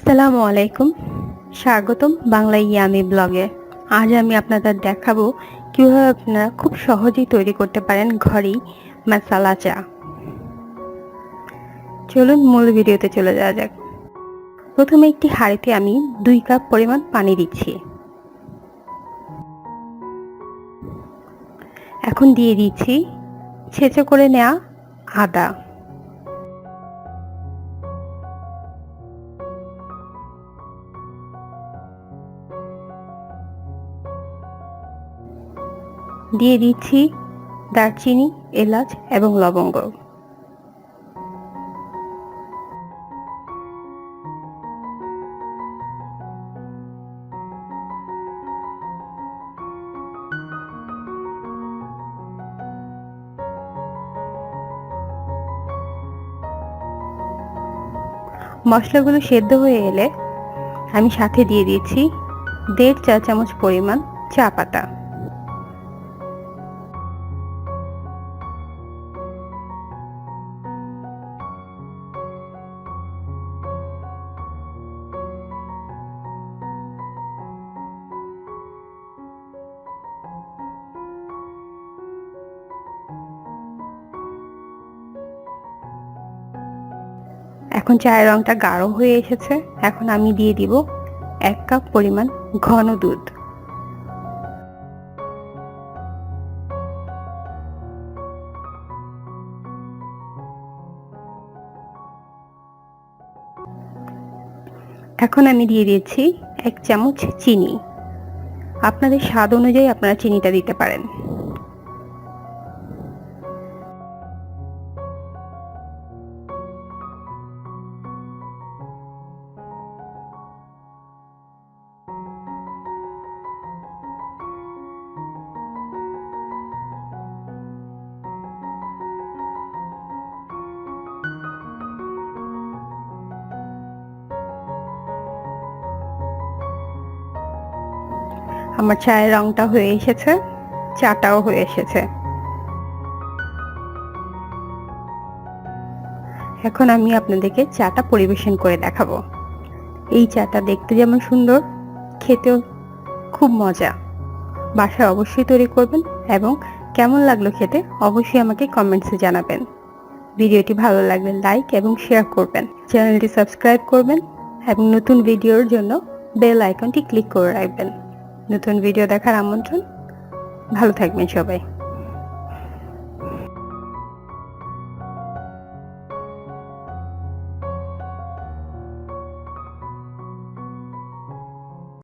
আসসালামু আলাইকুম, স্বাগতম বাংলা ইয়ামি ব্লগে। আজ আমি আপনাদের দেখাবো কিভাবে আপনারা খুব সহজেই তৈরি করতে পারেন ঘরেই মাসালা চা। চলুন মূল ভিডিওতে চলে যাওয়া যাক। প্রথমে একটি হাঁড়িতে আমি 2 কাপ পরিমাণ পানি দিচ্ছি। এখন দিয়ে দিচ্ছি ছেঁচো করে নেওয়া আদা, দিয়ে দিচ্ছি দারচিনি, এলাচ এবং লবঙ্গ। মশলাগুলো সেদ্ধ হয়ে এলে আমি সাথে দিয়ে দিচ্ছি 1.5 চা চামচ পরিমাণ চা পাতা। এখন চায়ের রংটা গাঢ় হয়ে এসেছে। এখন আমি দিয়ে দিব 1 কাপ পরিমাণ ঘন দুধ। এখন আমি দিয়ে দিচ্ছি 1 চামচ চিনি। আপনাদের স্বাদ অনুযায়ী আপনারা চিনিটা দিতে পারেন। আমার চায়ের রংটা হয়ে এসেছে, চাটাও হয়ে এসেছে। এখন আমি আপনাদেরকে চাটা পরিবেশন করে দেখাবো। এই চাটা দেখতে যেমন সুন্দর, খেতেও খুব মজা। বাসায় অবশ্যই তৈরি করবেন এবং কেমন লাগলো খেতে অবশ্যই আমাকে কমেন্টসে জানাবেন। ভিডিওটি ভালো লাগলে লাইক এবং শেয়ার করবেন, চ্যানেলটি সাবস্ক্রাইব করবেন এবং নতুন ভিডিওর জন্য বেল আইকনটি ক্লিক করে রাখবেন। নতুন ভিডিও দেখার আমন্ত্রণ। ভালো থাকবেন সবাই।